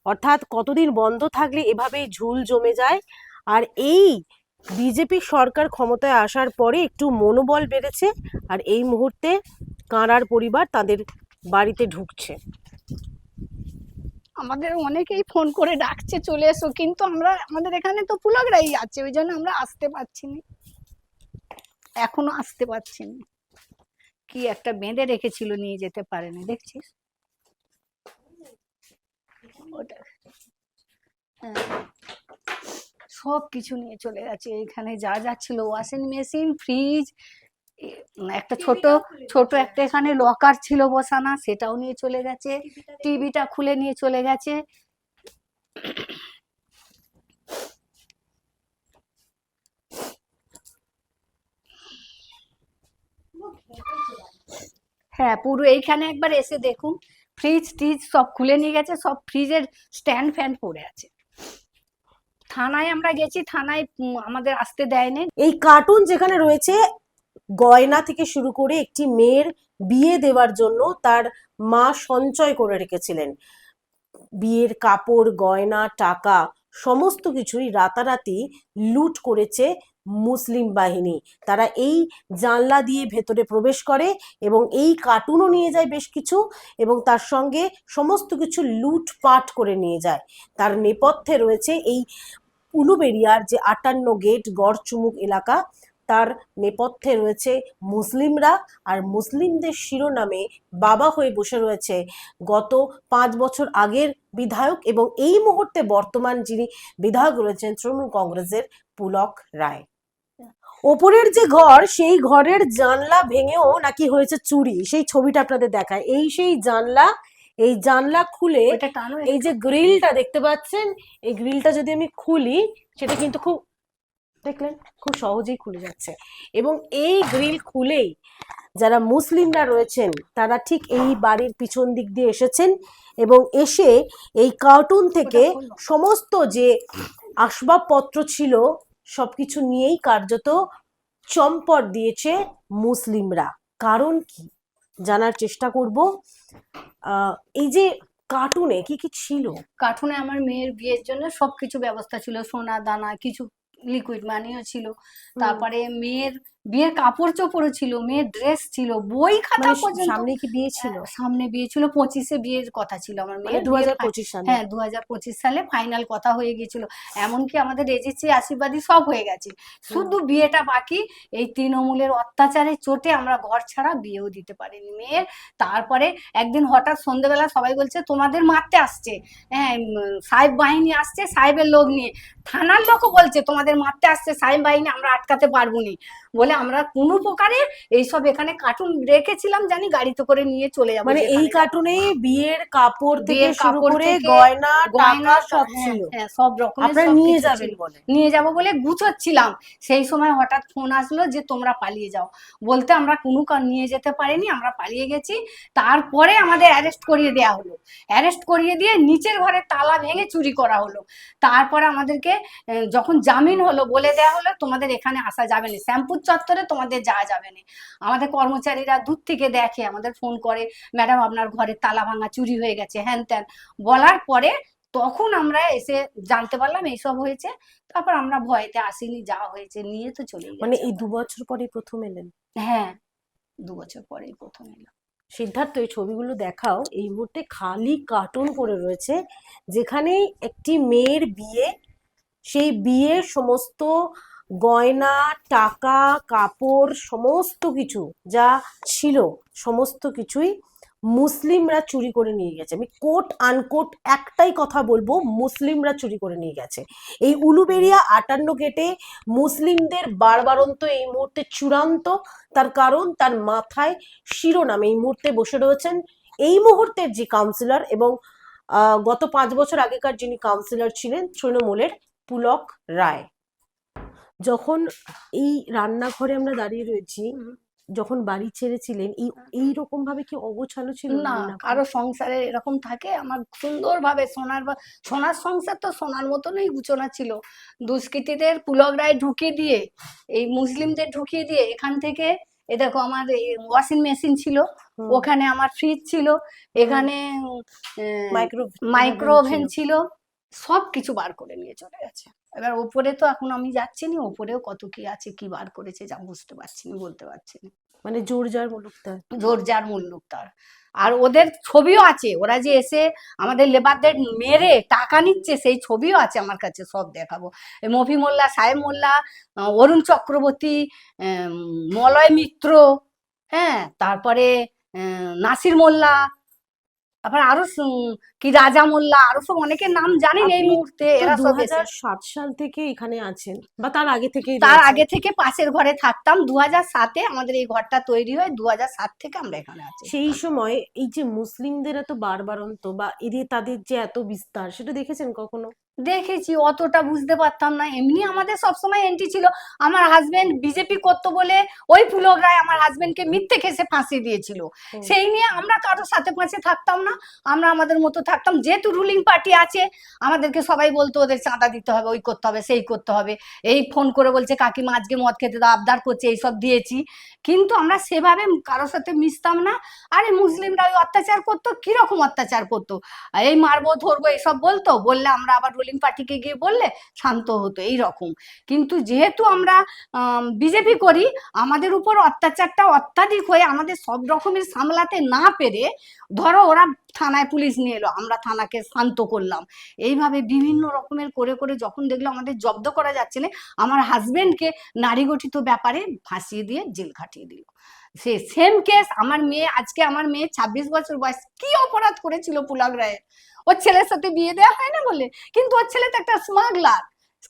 অর্থাৎ কতদিন বন্ধ থাকলে এভাবেই ঝুল জমে যায়। আর এই বিজেপি সরকার ক্ষমতায় আসার পরে একটু মনোবল বেড়েছে, আর এই মুহূর্তে কাঁড়ার পরিবার তাদের বাড়িতে ঢুকছে। আমাদের অনেকেই ফোন করে ডাকছে চলে এসো, কিন্তু আমাদের এখানে তো পুলকরাই আছে, ওই জন্য আমরা আসতে পারছি না, এখনো আসতে পারছি না। কি একটা বেঁধে রেখেছিল, নিয়ে যেতে পারেনি, দেখছিস ওটা। সব কিছু নিয়ে চলে গেছে। এখানে যা যা ছিল, ওয়াশিং মেশিন, ফ্রিজ, একটা ছোট একটা এখানে লকার ছিল বসানো, সেটাও নিয়ে চলে গেছে। টিভিটা খুলে নিয়ে চলে গেছে। হ্যাঁ, পুরো এইখানে একবার এসে দেখুন, ফ্রিজ টিজ সব খুলে নিয়ে গেছে, সব ফ্রিজের স্ট্যান্ড ফ্যান পড়ে আছে। থানায় আমরা গেছি, থানায় আমাদের আসতে দেয়নি। এই কার্টুন যেখানে রয়েছে, গয়না থেকে শুরু করে একটি মেয়ের বিয়ে দেওয়ার জন্য তার মা সঞ্চয় করে রেখেছিলেন, বিয়ের কাপড়, গয়না, টাকা সমস্ত কিছুই রাতারাতি লুট করেছে মুসলিম বাহিনী। তারা এই জানলা দিয়ে ভেতরে প্রবেশ করে এবং এই কার্টুনও নিয়ে যায় বেশ কিছু, এবং তার সঙ্গে সমস্ত কিছু লুটপাট করে নিয়ে যায়। তার নেপথ্যে রয়েছে এই উলুবেড়িয়ার যে 58 গেট গড়চুমুক এলাকা, তার নেপথ্যে রয়েছে মুসলিমরা, আর মুসলিমদের শিরোনামে বাবা হয়ে বসে রয়েছে গত 5 বছর আগের বিধায়ক, এবং এই মুহূর্তে বর্তমান যিনি বিধায়ক রয়েছেন তৃণমূল কংগ্রেসের পুলক রায়। ওপরের যে ঘর, সেই ঘরের জানলা ভেঙেও নাকি হয়েছে চুরি, সেই ছবিটা আপনাদের দেখায়। এই সেই জানলা, এই জানলা খুলে এই যে গ্রিলটা দেখতে পাচ্ছেন, এই গ্রিলটা যদি আমি খুলি, সেটা কিন্তু খুব, দেখলেন, খুব সহজেই খুলে যাচ্ছে। এবং এই গ্রিল খুলেই যারা মুসলিমরা রয়েছেন তারা ঠিক এই বাড়ির পিছন দিক দিয়ে এসেছেন, এবং এসে এই কার্টুন থেকে সমস্ত যে আসবাবপত্র ছিল সবকিছু নিয়েই কার্যত চম্পট দিয়েছে মুসলিমরা। কারণ কি জানার চেষ্টা করব। এই যে কার্টুনে কি কি ছিল? কার্টুনে আমার মেয়ের বিয়ের জন্য সবকিছু ব্যবস্থা ছিল, সোনা দানা, কিছু লিকুইড মানিও ছিল। তারপরে মেয়ের বিয়ের কাপড় চোপড়ও ছিল, মেয়ের ড্রেস ছিল, বই খাতা মানে পর্যন্ত। সামনে কি বিয়ে ছিল? সামনে বিয়ে ছিল, 25-এ বিয়ের কথা ছিল আমার মানে মেয়ের। 2025 সালে? হ্যাঁ 2025 সালে ফাইনাল কথা হয়ে গিয়েছিল, এমনকি আমাদের রেজিস্ট্রি আশীর্বাদী সব হয়ে গেছে, শুধু বিয়েটা বাকি। এই তৃণমূলের অত্যাচারের চোটে আমরা ঘর ছাড়া বিয়েও দিতে পারিনি মেয়ের। তারপরে একদিন হঠাৎ সন্ধ্যেবেলা সবাই বলছে তোমাদের মারতে আসছে, হ্যাঁ সাহেব বাহিনী আসছে সাহেবের লোক নিয়ে, থানার লোকও বলছে তোমাদের মারতে আসছে সাহেব বাহিনী, আমরা আটকাতে পারবো নি বলে আমরা কোনো প্রকারে এইসব এখানে কার্টুন রেখেছিলাম, জানি গাড়িতে করে নিয়ে চলে যাবো। মানে এই যেখানে কার্টুনে বিয়ের কাপড় থেকে বিয়ের শুরু কাপড় করে থেকে গয়না টাকা সব হ্যাঁ, ছিল, হ্যাঁ সব রকমের আপনারা সব নিয়ে কিছু যাবেন ছিল। বলে? নিয়ে যাব বলে গুছোচ্ছিলাম, সেই সময় হঠাৎ ফোন আসলো যে তোমরা পালিয়ে যাও, বলতে আমরা কোনো নিয়ে যেতে পারিনি, আমরা পালিয়ে গেছি। তারপরে আমাদের অ্যারেস্ট করিয়ে দেওয়া হলো, অ্যারেস্ট করিয়ে দিয়ে নিচের ঘরে তালা ভেঙে চুরি করা হলো। তারপরে আমাদেরকে যখন জামিন হলো বলে দেওয়া হলো তোমাদের এখানে আসা যাবে না, শ্যামপুর চত্বরে তোমাদের যাওয়া যাবে না। আমাদের কর্মচারীরা দূর থেকে দেখে, আমাদের ফোন করে ম্যাডাম আপনার ঘরে তালা ভাঙা, চুরি হয়ে গেছে, হ্যান ত্যান বলার পরে তখন আমরা এসে জানতে পারলাম এইসব হয়েছে। তারপর আমরা ভয়েতে আসিনি, যা হয়েছে নিয়ে তো চলে মানে গেছে। এই 2 বছর পরে প্রথম এলেন? হ্যাঁ 2 বছর পরেই প্রথম এলাম। সিদ্ধার্থ, এই ছবিগুলো দেখাও। এই মুহূর্তে খালি কার্টুন পড়ে রয়েছে, যেখানে একটি মেয়ের বিয়ে, সেই বিয়ের সমস্ত গয়না টাকা কাপড় সমস্ত কিছু যা ছিল সমস্ত কিছুই মুসলিমরা চুরি করে নিয়ে গেছে। আমি কোট আনকোট একটাই কথা বলবো, মুসলিমরা চুরি করে নিয়ে গেছে। এই উলুবেড়িয়া 58 গেটে মুসলিমদের বাড়বাড়ন্ত এই মুহূর্তে চূড়ান্ত, তার কারণ তার মাথায় শিরোনাম এই মুহূর্তে বসে রয়েছেন এই মুহূর্তের যে কাউন্সিলর এবং গত 5 বছর আগেকার যিনি কাউন্সিলর ছিলেন তৃণমূলের, পুলক রায়। যখন এই রান্নাঘরে আমরা দাঁড়িয়ে রয়েছি, যখন বাড়ি ছেড়েছিলেন এই রকম ভাবে কি অগোছালো ছিল না, রান্নাঘর? কারো সংসারে এরকম থাকে? আমার সুন্দরভাবে সোনার সংসার তো সোনার মতনই গুছানো ছিল। দুষ্কৃতীদের পুলক রায় ঢুকিয়ে দিয়ে, এই মুসলিমদের ঢুকিয়ে দিয়ে, এখান থেকে এ দেখো আমার ওয়াশিং মেশিন ছিল, হুম। ওখানে আমার ফ্রিজ ছিল, এখানে মাইক্রো ওভেন ছিল, সব কিছু বার করে নিয়ে চলে গেছে। এবার ওপরে তো এখন আমি যাচ্ছি না, ওপরেও কত কি আছে, কি বার করেছে যা বুঝতে পারছি না, বলতে পারছি না। মানে জোরজার মুলুকদার। জোরজার মুল্লুক তার। আর ওদের ছবিও আছে, ওরা যে এসে আমাদের লেবারদের মেরে টাকা নিচ্ছে সেই ছবিও আছে আমার কাছে, সব দেখাবো। মফি মোল্লা, সাহেব মোল্লা, অরুণ চক্রবর্তী, মলয় মিত্র, হ্যাঁ তারপরে নাসির মোল্লা, তারপরে আরো কি রাজা মোল্লা, আরো সব অনেকের নাম জানি না এই আপনি মুহূর্তে। তো এরা সব এসে 2007 সাল থেকে এখানে আছেন, বা তার আগে থেকেই তার রয়েছেন? আগে থেকে পাশের ঘরে থাকতাম। 2007-এ আমাদের এই ঘরটা তৈরি হয়, 2007 থেকে আমরা এখানে আছি। সেই সময় এই যে মুসলিমদের এত বাড়বাড়ন্ত বা এদের তাদের যে এত বিস্তার, সেটা দেখেছেন কখনো? দেখেছি, অতটা বুঝতে পারতাম না। এমনি আমাদের সবসময় এন্ট্রি ছিল। আমার হাজবেন্ড বিজেপি করতো বলে ওই পুলক রায় আমার হাজবেন্ডকে মিথ্যে কেসে ফাঁসি দিয়েছিল, সেই নিয়ে আমরা কারোর সাথে পাশে থাকতাম না, আমরা আমাদের মতো থাকতাম। যেহেতু রুলিং পার্টি আছে, আমাদেরকে সবাই বলতো ওদের চাঁদা দিতে হবে, ওই করতে হবে, সেই করতে হবে। এই ফোন করে বলছে কাকিমা আজকে মদ খেতে দাও, আবদার করছে, এইসব দিয়েছি। কিন্তু আমরা সেভাবে কারোর সাথে মিশতাম না। আরে মুসলিমরা ওই অত্যাচার করতো, কিরকম অত্যাচার করতো, এই মারবো ধরবো এইসব বলতো, বললে আমরা আবার রুলিং পার্টিকে গিয়ে বললে শান্ত হতো, এই রকম। কিন্তু যেহেতু আমরা বিজেপি করি, আমাদের উপর অত্যাচারটা অত্যাধিক হয়ে আমাদের সব রকমের সামলাতে না পেরে, ধরো ওরা থানায় পুলিশ নিয়ে এলো, আমরা থানাকে শান্ত করলাম, এইভাবে বিভিন্ন রকমের করে করে যখন দেখলো আমাদের জব্দ করা যাচ্ছে না, আমার হাজবেন্ডকে নারী গঠিত ব্যাপারে ফাঁসিয়ে দিয়ে জেল খাটিয়ে দিল। সে সেম কেস আমার মেয়ে, আজকে আমার মেয়ে 26 বছর বয়স, কি অপরাধ করেছিল পুলক রায়ের? ওর ছেলের সাথে বিয়ে দেওয়া হয় না বলে, কিন্তু ওর ছেলে তো একটা স্মাগলার,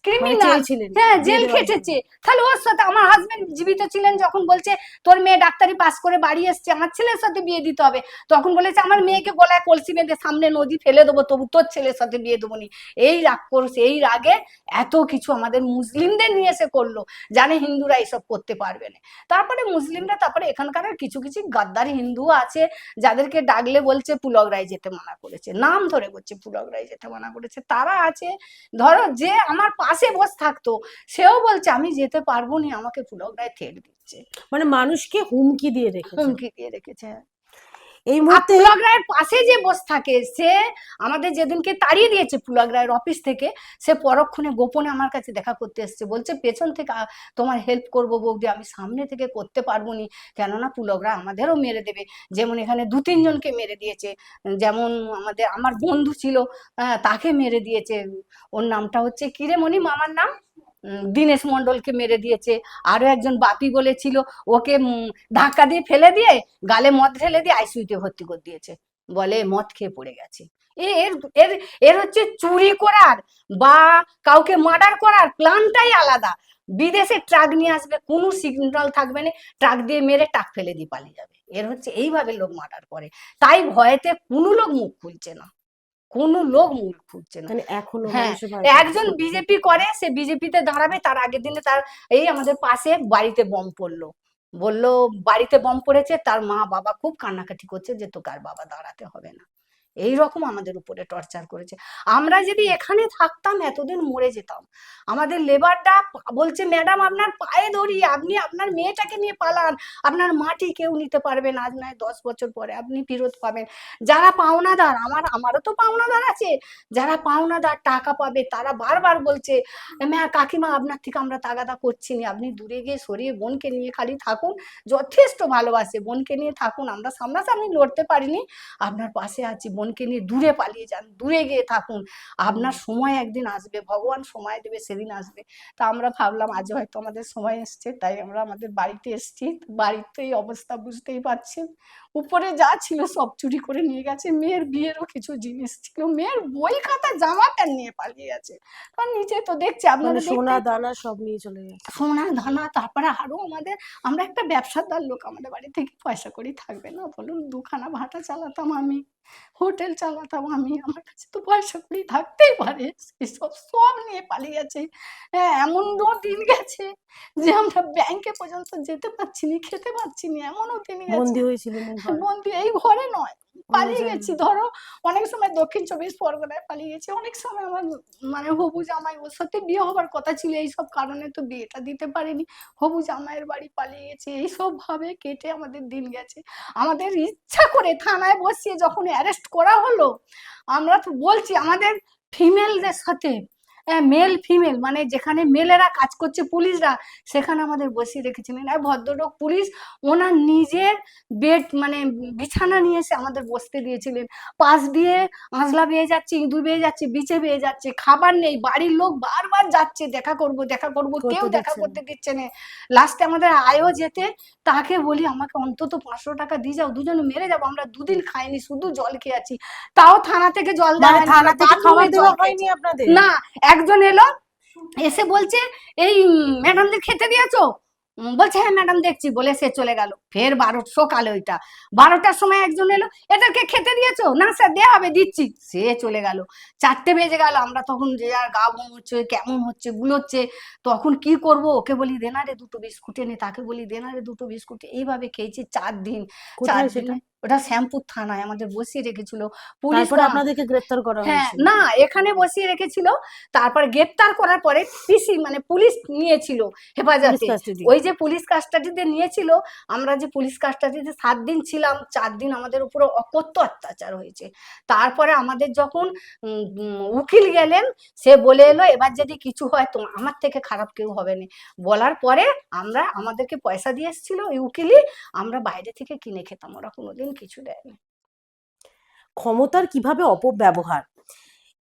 ক্রিমিনাল, হ্যাঁ জেল খেটেছে। তাহলে ওর সাথে আমার হাজবেন্ড জীবিত ছিলেন যখন বলছে তোর মেয়ে ডাক্তারি পাস করে বাড়ি এসছে, আমার ছেলের সাথে বিয়ে দিতে হবে, তখন বলেছে আমার মেয়েকে গলায় কলসি বেঁধে সামনে নদী ফেলে দেবো, তবু তোর ছেলের সাথে বিয়ে দেবো নি। এই রাগ করছে, এই রাগে এত কিছু আমাদের মুসলিমদের নিয়ে এসে করলো, জানে হিন্দুরা এইসব করতে পারবে না। তারপরে মুসলিমরা, তারপরে এখানকার কিছু কিছু গাদ্দারি হিন্দু আছে যাদেরকে ডাকলে বলছে পুলক রায় যেতে মানা করেছে, নাম ধরে বলছে পুলক রায় যেতে মানা করেছে। তারা আছে, ধরো যে আমার পাশে বসে থাকতো সেও বলছে আমি যেতে পারবো না, আমাকে পুলক রায় থ্রেট দিচ্ছে, মানে মানুষকে হুমকি দিয়ে রেখেছে। হুমকি দিয়ে রেখেছে। এই আর মুহূর্তে পুলাগ্রায়ের পাশে যে বস থাকে সে আমাদের যেদিনকে তাড়িয়ে দিয়েছে পুলাগ্রায়ের অফিস থেকে, সে পরক্ষণে গোপনে আমার কাছে দেখা করতে এসেছে, বলছে পেছন থেকে তোমার হেল্প করবো বৌদি, আমি সামনে থেকে করতে পারবো নি, কেননা পুলাগ্রায় আমাদেরও মেরে দেবে, যেমন এখানে 2-3 জনকে মেরে দিয়েছে, যেমন আমার বন্ধু ছিল তাকে মেরে দিয়েছে, ওর নামটা হচ্ছে কিরে মনি মামার নাম, দীনেশ মন্ডলকে মেরে দিয়েছে, আরো একজন বাপি বলেছিল ওকে ধাক্কা দিয়ে ফেলে দিয়ে গালে মদ ঢেলে দিয়ে আইসিইউতে ভর্তি করে দিয়েছে, বলে মদ খেয়ে পড়ে গেছে। এর এর এর হচ্ছে চুরি করার বা কাউকে মার্ডার করার প্ল্যানটাই আলাদা। বিদেশে ট্রাক নিয়ে আসবে, কোনো সিগন্যাল থাকবে না, ট্রাক দিয়ে মেরে টাক ফেলে দিয়ে পালিয়ে যাবে। এর হচ্ছে এইভাবে লোক মার্ডার করে, তাই ভয়েতে কোনো লোক মুখ খুলছে না, কোনো লোক মুখ খুলছে না। মানে এখনো হ্যাঁ, মানুষের বাড়িতে একজন বিজেপি করে, সে বিজেপিতে দাঁড়াবে, তার আগের দিনে তার এই আমাদের পাশে বাড়িতে বম পড়লো, বললো বাড়িতে বম পড়েছে, তার মা বাবা খুব কান্নাকাটি করছে যে তোকে আর বাবা দাঁড়াতে হবে না, এইরকম আমাদের উপরে টর্চার করেছে। আমরা যদি এখানে থাকতাম এতদিন মরে যেতাম। আমাদের লেবাররা বলছে ম্যাডাম আপনার পায়ে ধরি, আপনি আপনার মেয়েটাকে নিয়ে পালান, আপনার মাটি কেউ নিতে পারবে না, আজ নয় 10 বছর পরে আপনি ফেরত পাবেন। যারা পাওনাদার, আমারও তো পাওনাদার আছে, যারা পাওনাদার টাকা পাবে তারা বারবার বলছে কাকিমা আপনার থেকে আমরা তাগাদা করছি না, আপনি দূরে গিয়ে সরিয়ে বোনকে নিয়ে খালি থাকুন, যথেষ্ট ভালোবাসে, বোনকে নিয়ে থাকুন, আমরা সামনাসামনি লড়তে পারিনি, আপনার পাশে আছি, বোনকে নিয়ে দূরে পালিয়ে যান, দূরে গিয়ে থাকুন, আপনার সময় একদিন আসবে, ভগবান সময় দেবে, সেদিন আসবে। তা আমরা ভাবলাম আজ হয়তো আমাদের সময় এসছে, তাই আমরা আমাদের বাড়িতে এসেছি। বাড়িতে এই অবস্থা বুঝতেই পারছেন, উপরে যা ছিল সব চুরি করে নিয়ে গেছে, মেয়ের বিয়েরও কিছু জিনিস ছিল, মেয়ের বই খাতা জামা প্যান্ট নিয়ে পালিয়ে গেছে, আর নিচে তো দেখছি মানে আপনারা সোনা দানা সব নিয়ে চলে গেছে। সোনা ধানা, তারপরে আরো আমরা একটা ব্যবসাদার লোক, আমাদের বাড়ি থেকে পয়সা করি থাকবে না বলুন, 2খানা ভাটা চালাতাম আমি, হোটেল চালাতাম আমি, আমার কাছে তো পয়সা করি থাকতেই পারে, এসব সব নিয়ে পালিয়ে গেছে। হ্যাঁ, এমনও দিন গেছে যে আমরা ব্যাংকে পর্যন্ত যেতে পারছি না, খেতে পারছি না, এমনও দিন গেছে। বন্দি হয়েছিলেন এই ঘরে? বন্দি এই ঘরে নয়, পালিয়ে জায়গায়। গেছি। ধরো অনেক সময় দক্ষিণ 24 পরগনায় পালিয়ে গেছি, অনেক সময় আমার হবু জামাই, ওর সাথে বিয়ে হবার কথা ছিল, এইসব কারণে তো বিয়েটা দিতে পারিনি, হবু জামাইয়ের বাড়ি পালিয়ে গেছি, এইসব ভাবে কেটে আমাদের দিন গেছে। আমাদের ইচ্ছা করে থানায় বসিয়ে যখন অ্যারেস্ট করা হলো, আমরা তো বলছি আমাদের ফিমেলদের সাথে, মেল ফিমেল মানে যেখানে মেলেরা কাজ করছে পুলিশরা, সেখানে আমাদের বসিয়ে রেখেছিলেন। আর ভদ্রলোক পুলিশ ওনার নিজের বেড মানে বিছানা নিয়ে এসে আমাদের বসতে দিয়েছিলেন, পাশ দিয়ে আঁচলা বেয়ে যাচ্ছে, ইঁদুর বেয়ে যাচ্ছে, বিছে বেয়ে যাচ্ছে, খাবার নেই, বাড়ির লোক বারবার যাচ্ছে দেখা করব দেখা করব, কেউ দেখা করতে দিচ্ছে না। লাস্টে আমাদের আয়ও যেতে, তাকে বলি আমাকে অন্তত 500 টাকা দিয়ে যাও, দুজনে মেরে যাবো, আমরা 2 দিন খাইনি, শুধু জল খেয়ে আছি, তাও থানা থেকে জল দেওয়া মানে হয়নি, থানা থেকে বাথরুমে খাবার জল দেওয়া খেয়েছি। হয়নি আপনাদের? না, একজন এলো এসে বলছে এই ম্যাডামদের খেতে দিয়েছো, বলছে হ্যাঁ ম্যাডাম দেখছি, বলে সে চলে গেল। ফের 12 সকালে ওইটা 12টার সময় একজন এলো, এদেরকে খেতে দিয়েছো, না স্যার দেয়া হবে দিচ্ছি, সে চলে গেল। 4টে বেজে গেল, আমরা তখন যে আর গা বম হচ্ছে, কেমন হচ্ছে, গুলোচ্ছে, তখন কি করব, ওকে বলি দেনারে 2টো বিস্কুট এনে, তাকে বলি দেনারে 2টো বিস্কুট, এইভাবে খেয়েছি 4 দিন। 4 কোথায় সেটা? দিনে ওটা শ্যামপুর থানায় আমাদের বসিয়ে রেখেছিল পুলিশ। তারপরে আপনাদেরকে গ্রেফতার করা হ্যাঁ, হয়েছিল? না এখানে বসিয়ে রেখেছিল, তারপর গ্রেপ্তার করার পরে পিসি মানে পুলিশ নিয়েছিল হেফাজতে, কাস্টাডি। ওই যে পুলিশ কাস্টাডিতে নিয়েছিল, আমরা যে পুলিশ কাস্টাডিতে 7 দিন ছিলাম, 4 দিন আমাদের উপরে অকথ্য অত্যাচার হয়েছে। তারপরে আমাদের যখন উকিল গেলেন, সে বলে এলো এবার যদি কিছু হয় তো আমার থেকে খারাপ কেউ হবে না, বলার পরে আমাদেরকে পয়সা দিয়ে এসেছিল ওই উকিলই, আমরা বাইরে থেকে কিনে খেতাম, ওরা কোনোদিন কিছু দেয়নি। ক্ষমতার কিভাবে অপব্যবহার,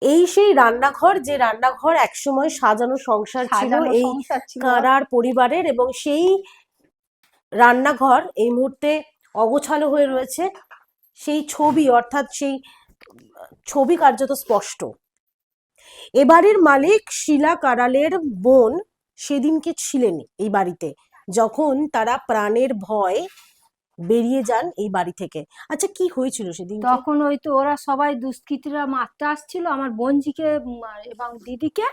এই সেই রান্নাঘর, যে রান্নাঘর একসময় সাজানো সংসার ছিল সাজানো এই সংসার ছিল, কারার পরিবারের, এবং সেই রান্নাঘর এই মুহূর্তে অগোছালো হয়ে রয়েছে। সেই ছবি, অর্থাৎ সেই ছবি কার্যত স্পষ্ট। এবারের মালিক শিলা কারালের বোন সেদিনকে ছিলেন এই বাড়িতে, যখন তারা প্রাণের ভয় বেরিয়ে যান এই বাড়ি থেকে। আচ্ছা, কি হয়েছিল সেদিন? তখন ওই তো ওরা সবাই দুষ্কৃতীরা মারতে আসছিল আমার বোনজিকে এবং দিদিকে,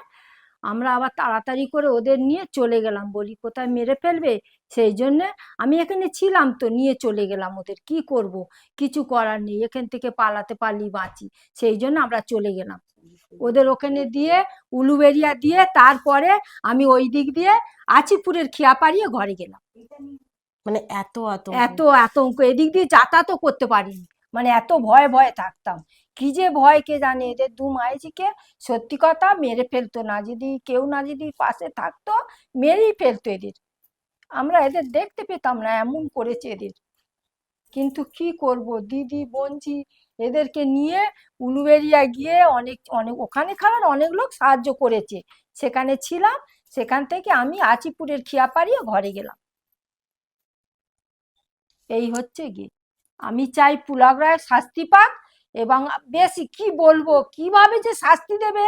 আমরা আবার তাড়াতাড়ি করে ওদের নিয়ে চলে গেলাম, বলি কোথায় মেরে ফেলবে, সেই জন্যে আমি এখানে ছিলাম তো, নিয়ে চলে গেলাম ওদের, কি করব, কিছু করার নেই, এখান থেকে পালাতে পারলি বাঁচি, সেই জন্য আমরা চলে গেলাম ওদের ওখানে দিয়ে, উলুবেড়িয়া দিয়ে, তারপরে আমি ওই দিক দিয়ে আচিপুরের খিয়াপাড়িয়ে ঘরে গেলাম। মানে এত এত আতঙ্ক, এদিক দিয়ে যাতায়াতও করতে পারিনি, মানে এত ভয়ে ভয়ে থাকতাম। কি যে ভয় কে জানে, এদের দু মাইজিকে সত্যি কথা মেরে ফেলতো না, যদি পাশে থাকতো মেরেই ফেলতো এদের। আমরা এদের দেখতে পেতাম না, এমন করেছে এদের। কিন্তু কি করব, দিদি বোনজি এদেরকে নিয়ে উলুবেড়িয়া গিয়ে অনেক অনেক ওখানে খাবার অনেক লোক সাহায্য করেছে, সেখানে ছিলাম। সেখান থেকে আমি আচিপুরের খিয়াপাড়িয়ে ঘরে গেলাম। এই হচ্ছে গিয়ে আমি চাই পুলাগ রায় শাস্তি পাক, এবং বেশি কি বলবো, কিভাবে যে শাস্তি দেবে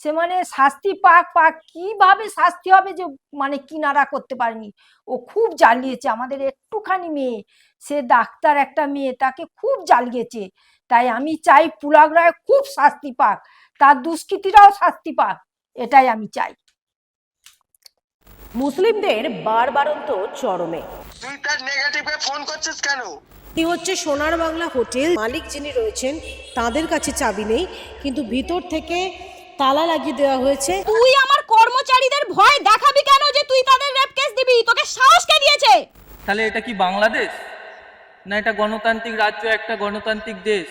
সে, মানে শাস্তি পাক পাক, কিভাবে শাস্তি হবে যে মানে কিনারা করতে পারেনি। ও খুব জ্বালিয়েছে আমাদের একটুখানি মেয়ে, সে ডাক্তার একটা মেয়ে, তাকে খুব জ্বালিয়েছে। তাই আমি চাই পুলাগ রায় খুব শাস্তি পাক, তার দুষ্কৃতীরাও শাস্তি পাক, এটাই আমি চাই। মুসলিমদের বারবারন্ত চরমে। তুই তার নেগেটিভে ফোন করছিস কেন? এই হচ্ছে সোনার বাংলা হোটেল, মালিক যিনি রয়েছেন তাদের কাছে চাবি নেই, কিন্তু ভিতর থেকে তালা লাগিয়ে দেওয়া হয়েছে। তুই আমার কর্মচারীদের ভয় দেখাবি কেন যে তুই তাদের রেপ কেস দিবি? তোকে সাহস কে দিয়েছে? তাহলে এটা কি বাংলাদেশ না এটা গণতান্ত্রিক রাজ্য, একটা গণতান্ত্রিক দেশ?